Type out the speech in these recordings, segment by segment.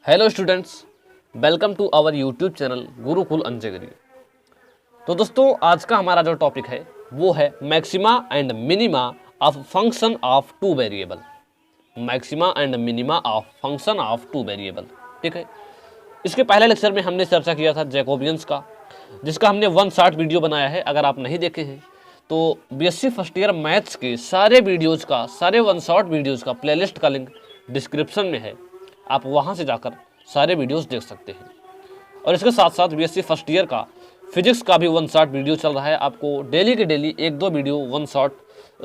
Hello students, welcome to our YouTube channel Gurukul Anjagiri. तो दोस्तों, आज का हमारा जो टॉपिक है वो है maxima and minima of function of two variable. Maxima and minima of function of two variable, ठीक है। इसके पहले लेक्चर में हमने चर्चा किया था जैकोबियंस का, जिसका हमने 1 शॉर्ट वीडियो बनाया है। अगर आप नहीं देखे हैं तो बीएससी फर्स्ट ईयर मैथ्स के सारे वीडियोज़ का, सारे 1 शॉर्ट वीडियोज़ का प्लेलिस्ट का लिंक डिस्क्रिप्शन में है, आप वहाँ से जाकर सारे वीडियोस देख सकते हैं। और इसके साथ साथ बीएससी फर्स्ट ईयर का फिजिक्स का भी 1 शॉर्ट वीडियो चल रहा है। आपको डेली के डेली 1-2 वीडियो 1 शॉर्ट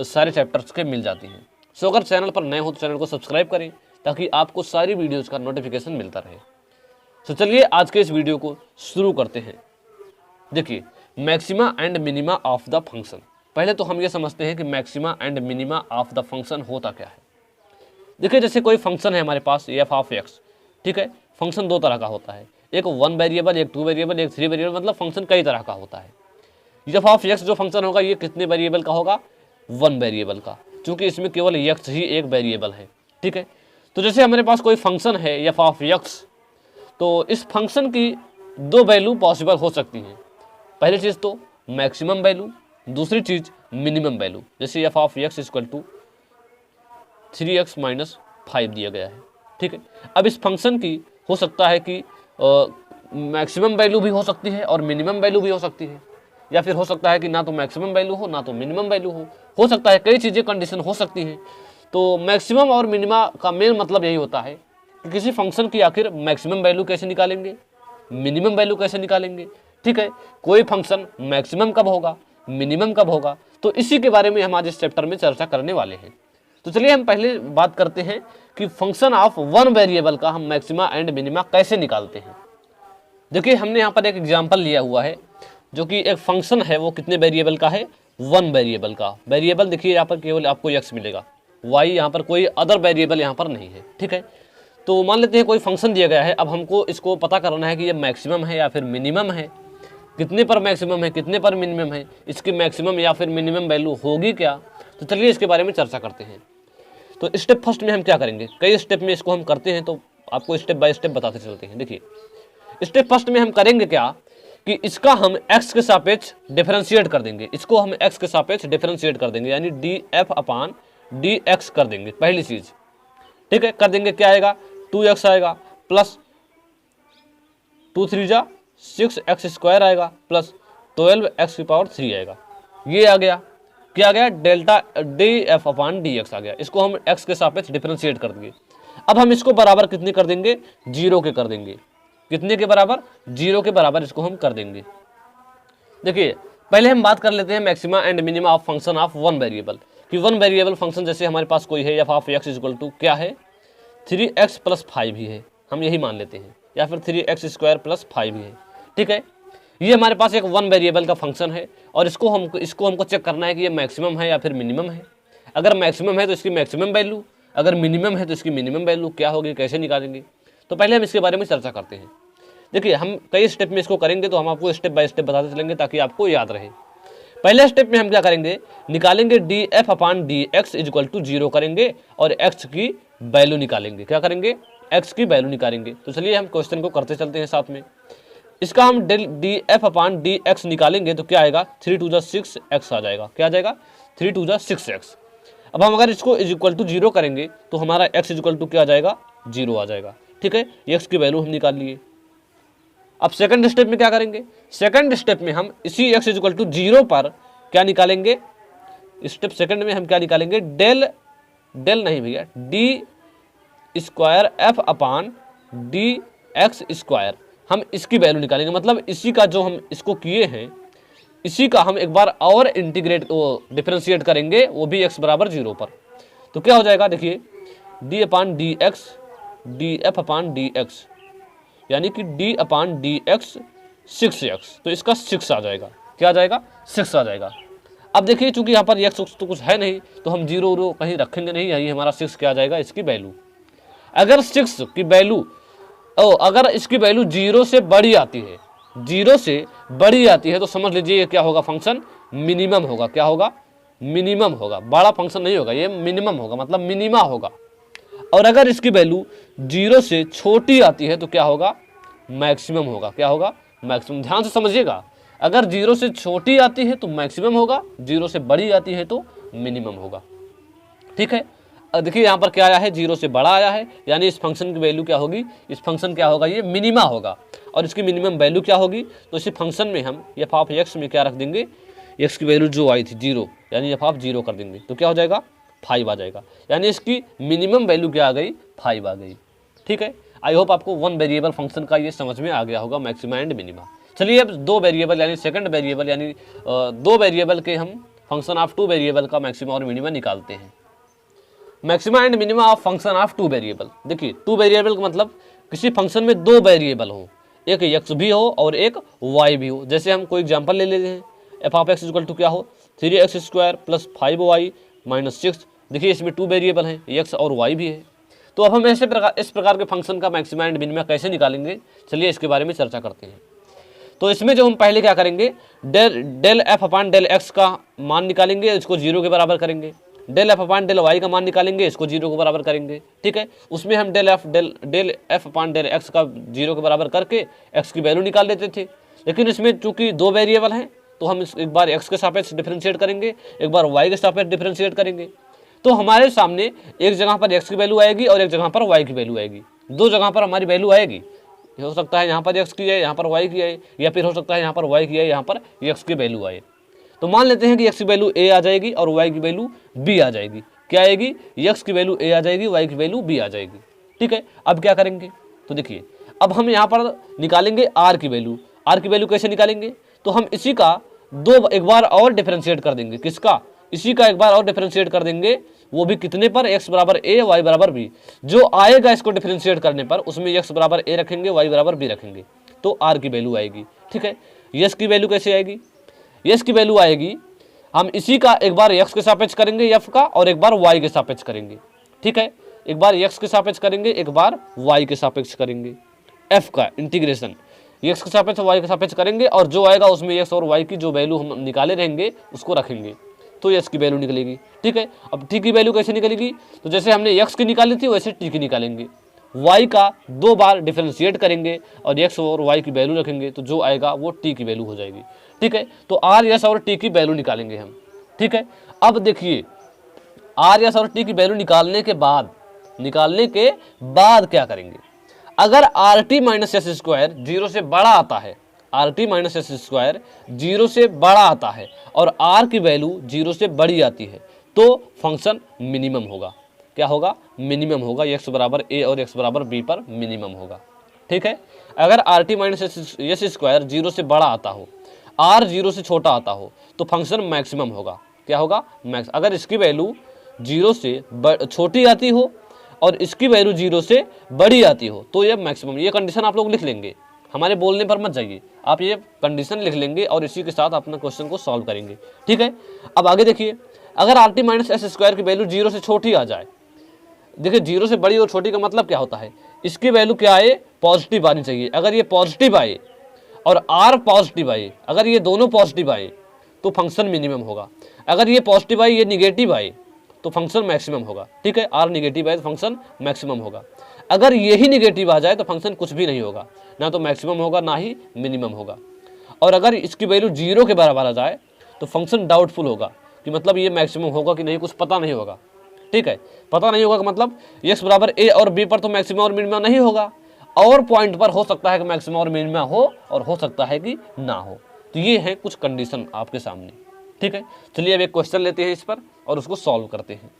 सारे चैप्टर्स के मिल जाती हैं। सो अगर चैनल पर नए हो तो चैनल को सब्सक्राइब करें ताकि आपको सारी वीडियोज़ का नोटिफिकेशन मिलता रहे। तो चलिए आज के इस वीडियो को शुरू करते हैं। देखिए, maxima and minima of the function. पहले तो हम ये समझते हैं कि maxima and minima of the function होता क्या है। देखिए, जैसे कोई फंक्शन है हमारे पास एफ ऑफ एक्स, ठीक है। फंक्शन 2 तरह का होता है, एक 1 वेरिएबल, एक 2 वेरिएबल, एक 3 वेरिएबल, मतलब फंक्शन कई तरह का होता है। एफ ऑफ एक्स जो फंक्शन होगा ये कितने वेरिएबल का होगा? 1 वेरिएबल का, क्योंकि इसमें केवल एक्स ही एक वेरिएबल है, ठीक है। तो जैसे हमारे पास कोई फंक्शन है एफ ऑफ एक्स, तो इस फंक्शन की 2 वैल्यू पॉसिबल हो सकती हैं। पहली चीज़ तो मैक्सिमम वैल्यू, दूसरी चीज़ मिनिमम वैल्यू। जैसे f of x equal to 3x - 5 दिया गया है, ठीक है। अब इस फंक्शन की हो सकता है कि मैक्सिमम वैल्यू भी हो सकती है और मिनिमम वैल्यू भी हो सकती है, या फिर हो सकता है कि ना तो मैक्सिमम वैल्यू हो ना तो मिनिमम वैल्यू हो सकता है कई चीज़ें कंडीशन हो सकती हैं। तो मैक्सिमम और मिनिमा का मेन मतलब यही होता है कि किसी फंक्शन की आखिर मैक्सिमम वैल्यू कैसे निकालेंगे, मिनिमम वैल्यू कैसे निकालेंगे, ठीक है। कोई फंक्शन मैक्सिमम कब होगा, मिनिमम कब होगा, तो इसी के बारे में हम आज इस चैप्टर में चर्चा करने वाले हैं। तो चलिए हम पहले बात करते हैं कि फंक्शन ऑफ 1 वेरिएबल का हम मैक्सिमा एंड मिनिमा कैसे निकालते हैं। देखिए, हमने यहाँ पर एक एग्जांपल लिया हुआ है, जो कि एक फंक्शन है वो कितने वेरिएबल का है? 1 वेरिएबल का। वेरिएबल देखिए यहाँ पर केवल आपको x मिलेगा, y यहाँ पर कोई अदर वेरिएबल यहाँ पर नहीं है, ठीक है। तो मान लेते हैं कोई फंक्शन दिया गया है। अब हमको इसको पता करना है कि ये मैक्सिमम है या फिर मिनिमम है, कितने पर मैक्सिमम है कितने पर मिनिमम है, इसकी मैक्सिमम या फिर मिनिमम वैल्यू होगी क्या। तो चलिए इसके बारे में चर्चा करते हैं। तो स्टेप फर्स्ट में हम क्या करेंगे, कई स्टेप में इसको हम करते हैं, तो आपको स्टेप बाय स्टेप बताते चलते हैं। देखिए, स्टेप फर्स्ट में हम करेंगे क्या कि इसका हम x के सापेक्ष डिफरेंशिएट कर देंगे। इसको हम x के सापेक्ष डिफरेंशिएट कर देंगे, यानी df/dx कर देंगे। पहली चीज, ठीक है, कर देंगे। क्या आएगा? 2x आएगा प्लस 2 3 जा 6x² आएगा प्लस 12x³ आएगा। ये आ गया, क्या आ गया? डेल्टा df/dx आ गया। इसको हम x के सापेक्ष डिफरेंशिएट कर देंगे। अब हम इसको बराबर कितने कर देंगे? 0 के कर देंगे। कितने के बराबर? 0 के बराबर इसको हम कर देंगे। देखिए, पहले हम बात कर लेते हैं maxima and minima of function of 1 variable, कि 1 वेरिएबल फंक्शन जैसे हमारे पास कोई है f of x equal to क्या है? 3x + 5 ही है, हम यही मान लेते हैं, या फिर 3x² + 5 ही है, ठीक है। ये हमारे पास एक 1 वेरिएबल का फंक्शन है और इसको हमको चेक करना है कि ये मैक्सिमम है या फिर मिनिमम है। अगर मैक्सिमम है तो इसकी मैक्सिमम वैल्यू, अगर मिनिमम है तो इसकी मिनिमम वैल्यू क्या होगी, कैसे निकालेंगे। तो पहले हम इसके बारे में चर्चा करते हैं। देखिए, हम कई स्टेप में इसको करेंगे, तो हम आपको स्टेप बाय स्टेप बताते चलेंगे ताकि आपको याद रहे। पहले स्टेप में हम क्या करेंगे, निकालेंगे df/dx = 0 करेंगे और x की वैल्यू निकालेंगे। क्या करेंगे? x की वैल्यू निकालेंगे। तो चलिए हम क्वेश्चन को करते चलते हैं साथ में। इसका हम df/dx निकालेंगे तो क्या आएगा? 3 2 6x आ जाएगा। क्या आ जाएगा? 3 2 6x। अब हम अगर इसको = 0 करेंगे तो हमारा x = क्या आ जाएगा? 0 आ जाएगा, ठीक है। x की वैल्यू हम निकाल लिए। अब सेकंड स्टेप में क्या करेंगे? सेकंड स्टेप में हम इसी x = 0 पर क्या निकालेंगे? स्टेप सेकंड में हम क्या निकालेंगे? डेल नहीं भैया, d²f/dx²। हम इसकी वैल्यू निकालेंगे, मतलब इसी का जो हम इसको किए हैं इसी का हम एक बार और इंटीग्रेट डिफरेंशिएट करेंगे, वो भी x = 0 पर। तो क्या हो जाएगा? देखिए, df/dx यानी कि d/dx 6x, तो इसका 6 आ जाएगा। क्या आ जाएगा? 6 आ जाएगा। अब देखिए, चूंकि यहाँ पर x तो कुछ है नहीं, तो हम 0 कहीं रखेंगे नहीं, यही हमारा 6 क्या आ जाएगा? इसकी वैल्यू। अगर 6 की वैल्यू अगर इसकी वैल्यू 0 से बड़ी आती है, 0 से बड़ी आती है, तो समझ लीजिए ये क्या होगा? फंक्शन मिनिमम होगा। क्या होगा? मिनिमम होगा, बड़ा फंक्शन नहीं होगा, ये मिनिमम होगा, मतलब मिनिमा होगा। और अगर इसकी वैल्यू 0 से छोटी आती है तो क्या होगा, मैक्सिमम होगा। क्या होगा, मैक्सिमम। ध्यान से समझिएगा, अगर 0 से छोटी आती है तो मैक्सिमम होगा, 0 से बड़ी आती है तो मिनिमम होगा। ठीक है, देखिए यहाँ पर क्या आया है, 0 से बड़ा आया है, यानी इस फंक्शन की वैल्यू क्या होगी, इस फंक्शन क्या होगा, ये मिनिमा होगा। और इसकी मिनिमम वैल्यू क्या होगी, तो इसी फंक्शन में हम एफ ऑफ एक्स में क्या रख देंगे, एक्स की वैल्यू जो आई थी 0, यानी एफ ऑफ 0 कर देंगे तो क्या हो जाएगा, 5 आ जाएगा। यानी इसकी मिनिमम वैल्यू क्या आ गई, 5 आ गई। ठीक है, आई होप आपको वन वेरिएबल फंक्शन का ये समझ में आ गया होगा, मैक्सिमा एंड मिनिमा। चलिए अब दो वेरिएबल यानी सेकंड वेरिएबल यानी दो वेरिएबल के हम फंक्शन ऑफ टू वेरिएबल का मैक्सिमा और मिनिमा निकालते हैं। Maxima and minima of function of two variable. देखिए टू वेरिएबल का मतलब किसी फंक्शन में दो वेरिएबल हो, एक एक्स भी हो और एक वाई भी हो। जैसे हम कोई एग्जांपल ले लेते हैं, f of x equal to क्या हो, 3x² प्लस 5y माइनस 6। देखिए इसमें टू वेरिएबल हैं, एक्स और वाई भी है। तो अब हम इस प्रकार के फंक्शन का मैक्सिमा एंड मिनिमा कैसे निकालेंगे, चलिए इसके बारे में चर्चा करते हैं। तो इसमें जो हम पहले क्या करेंगे, del F upon del x का मान निकालेंगे, इसको 0 के बराबर करेंगे। Del F upon del y का मान निकालेंगे, इसको 0 के बराबर करेंगे। ठीक है, उसमें हम del F upon del x का 0 के बराबर करके एक्स की वैल्यू निकाल लेते थे। लेकिन इसमें चूंकि दो वेरिएबल हैं तो हम एक बार एक्स के सापेक्ष डिफरेंशिएट करेंगे, एक बार वाई के सापेक्ष डिफरेंशिएट करेंगे। तो हमारे सामने एक जगह पर एक्स की वैल्यू आएगी और एक जगह पर वाई की वैल्यू आएगी। दो जगह पर हमारी वैल्यू आएगी, हो सकता है यहाँ पर एक्स की आए, यहाँ पर वाई की आए, या फिर हो सकता है यहाँ पर वाई की आए, यहाँ पर एक्स की वैल्यू आए। तो मान लेते हैं कि एक्स की वैल्यू ए आ जाएगी और वाई की वैल्यू बी आ जाएगी। क्या आएगी, एक्स की वैल्यू ए आ जाएगी, वाई की वैल्यू बी आ जाएगी। ठीक है, अब क्या करेंगे, तो देखिए अब हम यहाँ पर निकालेंगे आर की वैल्यू। आर की वैल्यू कैसे निकालेंगे, तो हम इसी का एक बार और डिफरेंशिएट कर देंगे। किसका, इसी का एक बार और डिफरेंशिएट कर देंगे, वो भी कितने पर, x बराबर a y बराबर b। जो आएगा इसको डिफरेंशिएट करने पर उसमें x बराबर a रखेंगे, y बराबर b रखेंगे, तो r की वैल्यू आएगी। ठीक है, यस की वैल्यू कैसे आएगी, यस की वैल्यू आएगी, हम इसी का एक बार x के सापेक्ष करेंगे f का और एक बार y के सापेक्ष करेंगे। ठीक है, एक बार x के सापेक्ष करेंगे, एक बार y के सापेक्ष करेंगे। f का इंटीग्रेशन x के सापेक्ष y के सापेक्ष करेंगे और जो आएगा उसमें x और y की जो वैल्यू हम निकाले रहेंगे उसको रखेंगे, तो x की वैल्यू निकलेगी। ठीक है, अब t की वैल्यू कैसे निकलेगी, तो जैसे हमने x की निकाली थी वैसे t की निकालेंगे। y का दो बार डिफरेंशिएट करेंगे और x और y की वैल्यू रखेंगे, तो जो आएगा वो t की वैल्यू हो जाएगी। ठीक है, तो r, s और t की वैल्यू निकालेंगे हम। ठीक है, अब देखिए r, s और t की वैल्यू निकालने के बाद क्या करेंगे, अगर rt माइनस एस स्क्वायर 0 से बड़ा आता है, rt माइनस एस स्क्वायर 0 से बड़ा आता है और r की वैल्यू 0 से बड़ी आती है, तो फंक्शन मिनिमम होगा। क्या होगा, मिनिमम होगा, x बराबर a और x बराबर b पर मिनिमम होगा। ठीक है, अगर rt माइनस एस स्क्वायर 0 से बड़ा आता हो, r 0 से छोटा आता हो, तो फंक्शन मैक्सिमम होगा। क्या होगा, मैक्स। अगर इसकी वैल्यू 0 से छोटी आती हो और इसकी वैल्यू 0 से बड़ी आती हो तो ये मैक्सिमम। ये कंडीशन आप लोग लिख लेंगे, हमारे बोलने पर मत जाइए, आप ये कंडीशन लिख लेंगे और इसी के साथ अपना क्वेश्चन को सॉल्व करेंगे। ठीक है, अब आगे देखिए, अगर rt माइनस एस स्क्वायर की वैल्यू 0 से छोटी आ जाए, देखिए 0 से बड़ी और छोटी का मतलब क्या होता है, इसकी वैल्यू क्या आए, पॉजिटिव आनी चाहिए। अगर ये पॉजिटिव आए और r पॉजिटिव आए, अगर ये दोनों पॉजिटिव आए तो फंक्शन मिनिमम होगा। अगर ये पॉजिटिव आए, ये निगेटिव आए तो फंक्शन मैक्सिमम होगा। ठीक है, r निगेटिव आए तो फंक्शन मैक्सिमम होगा। अगर यही निगेटिव आ जाए तो फंक्शन कुछ भी नहीं होगा, ना तो मैक्सिमम होगा ना ही मिनिमम होगा। और अगर इसकी वैल्यू 0 के बराबर आ जाए तो फंक्शन डाउटफुल होगा, कि मतलब ये मैक्सिमम होगा कि नहीं, कुछ पता नहीं होगा। ठीक है, पता नहीं होगा का मतलब x बराबर a और b पर तो मैक्सिमम और मिनिमम नहीं होगा, और पॉइंट पर हो सकता है कि मैक्सिमम और मिनिमम हो और हो सकता है कि ना हो। तो ये है कुछ कंडीशन आपके सामने। ठीक है, चलिए अब एक क्वेश्चन लेते हैं इस पर और उसको सॉल्व करते हैं।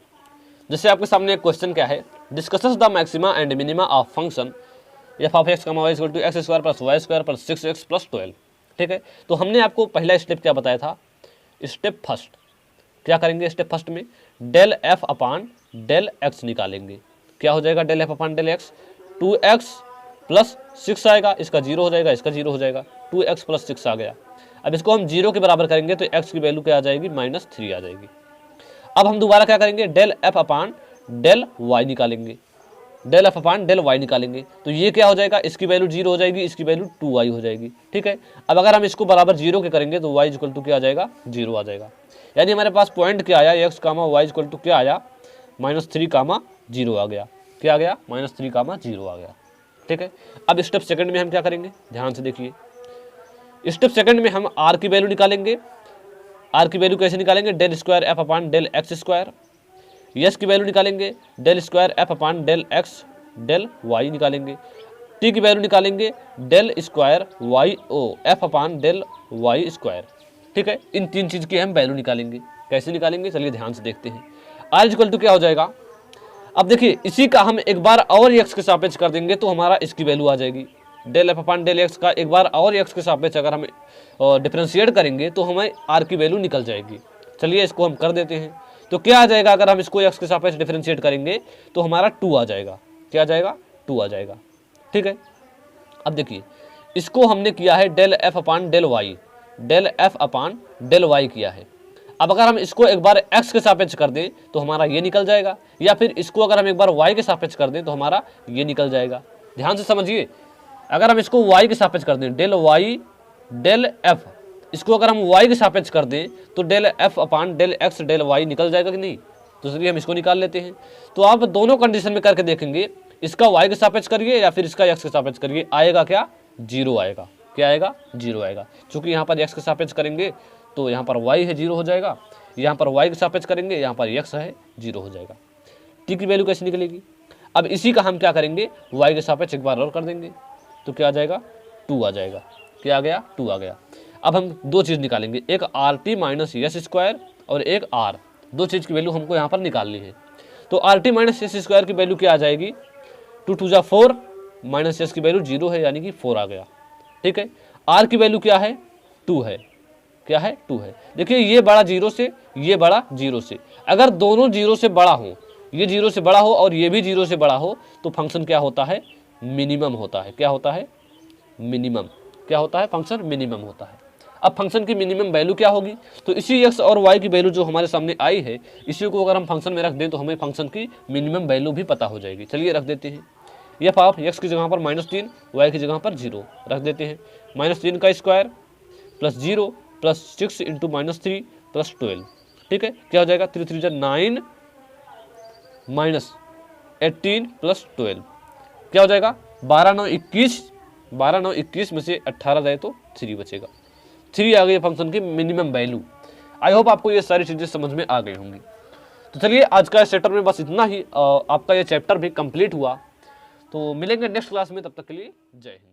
जैसे आपके सामने एक क्वेश्चन क्या है, discusses the maxima and minima of function f of x y equal to x square plus y square plus 6x plus 12। ठीक है, तो हमने आपको पहला स्टेप क्या बताया था, स्टेप फर्स्ट क्या करेंगे, स्टेप फर्स्ट में del F upon del x निकालेंगे। क्या हो जाएगा, del F upon del x, 2x plus 6 आएगा, इसका 0 हो जाएगा, इसका 0 हो जाएगा, 2x प्लस 6 आ गया। अब इसको हम 0 के बराबर करेंगे तो x की वैल्यू क्या आ जाएगी, -3 आ जाएगी। अब हम दोबारा क्या करेंगे, del F upon del Y निकालेंगे, del F upon del Y निकालेंगे, तो ये क्या हो जाएगा, इसकी वैल्यू 0 हो जाएगी, इसकी वैल्यू 2y हो जाएगी। ठीक है, अब अगर हम इसको बराबर 0 के करेंगे तो y इक्वल टू क्या आ जाएगा, 0 आ जाएगा। यानी हमारे पास पॉइंट क्या आया, x, y इक्वल टू क्या आया, -3, 0 आ गया। क्या आ गया, -3, 0 आ गया। ठीक है, अब स्टेप सेकंड में हम क्या करेंगे, ध्यान से देखिए। स्टेप सेकंड में हम आर की वैल्यू निकालेंगे। आर की वैल्यू कैसे निकालेंगे, del square f upon del x square. S की वैल्यू निकालेंगे del square f upon del x del Y निकालेंगे। टी की वैल्यू निकालेंगे डेल स्क्वायर वाई ओ f upon del y square. ठीक है, इन तीन चीज़ की हम वैल्यू निकालेंगे। कैसे निकालेंगे, चलिए ध्यान से देखते हैं। आर इक्वल टू क्या हो जाएगा, अब देखिए इसी का हम एक बार और एक्स के सापेक्ष कर देंगे तो हमारा इसकी वैल्यू आ जाएगी। Del F upon del x का एक बार और एक्स के सापेक्ष अगर हम डिफरेंशिएट करेंगे तो हमें आर की वैल्यू निकल जाएगी। चलिए इसको हम कर देते हैं। तो क्या आ जाएगा, अगर हम इसको एक्स के सापेक्ष डिफरेंशिएट करेंगे तो हमारा 2 आ जाएगा। क्या आ जाएगा, 2 आ जाएगा। ठीक है, अब देखिए इसको हमने किया है del F upon del y, del F upon del y किया है। अब अगर हम इसको एक बार x के सापेक्ष कर दें तो हमारा ये निकल जाएगा, या फिर इसको अगर हम एक बार y के सापेक्ष कर दें तो हमारा ये निकल जाएगा। ध्यान से समझिए, अगर हम इसको y के सापेक्ष कर दें डेल y डेल f, इसको अगर हम y के सापेक्ष कर दें तो del f upon del x del y निकल जाएगा कि नहीं। तो चलिए हम इसको निकाल लेते हैं। तो आप दोनों कंडीशन में करके देखेंगे, इसका y के सापेक्ष करिए या फिर इसका x के सापेक्ष करिए, आएगा क्या, 0 आएगा। क्या आएगा, 0 आएगा। चूंकि यहाँ पर x के सापेक्ष करेंगे तो यहाँ पर y है 0 हो जाएगा, यहाँ पर y के सापेक्ष करेंगे यहाँ पर x है 0 हो जाएगा। t की वैल्यू कैसे निकलेगी, अब इसी का हम क्या करेंगे, y के सापेक्ष एक बार और कर देंगे तो क्या आ जाएगा, 2 आ जाएगा। क्या आ गया, 2 आ गया। अब हम दो चीज़ निकालेंगे, एक R T minus yes square और एक आर, दो चीज़ की वैल्यू हमको यहाँ पर निकालनी है। तो R T minus yes square की वैल्यू क्या आ जाएगी, 2 2 जा 4 माइनस यस की वैल्यू 0 है यानी कि 4 आ गया। ठीक है, आर की वैल्यू क्या है, 2 है। क्या है, 2 है। देखिए ये बड़ा 0 से, ये बड़ा 0 से, अगर दोनों 0 से बड़ा हो, ये 0 से बड़ा हो और ये भी 0 से बड़ा हो तो फंक्शन क्या होता है, मिनिमम होता है। क्या होता है, मिनिमम। क्या होता है, फंक्शन मिनिमम होता है। अब फंक्शन की मिनिमम वैल्यू क्या होगी, तो इसी x और y की वैल्यू जो हमारे सामने आई है, इसी को अगर हम फंक्शन में रख दें तो हमें फंक्शन की मिनिमम वैल्यू भी पता हो जाएगी। चलिए रख देते हैं, एफ ऑफ x की जगह पर -3, y की जगह पर 0 रख देते हैं। -3 का square plus 0 plus 6 into -3 plus 12। ठीक है, क्या हो जाएगा, 3 3 जा 9 माइनस 18 प्लस 12 क्या हो जाएगा, 12 9 21, 12 9 21 में से 18 जाए तो 3 बचेगा। 3 आ गई फंक्शन की मिनिमम वैल्यू। आई होप आपको ये सारी चीज़ें समझ में आ गई होंगी। तो चलिए आज का इस चैप्टर में बस इतना ही, आपका ये चैप्टर भी कंप्लीट हुआ। तो मिलेंगे नेक्स्ट क्लास में, तब तक के लिए जय हिंद।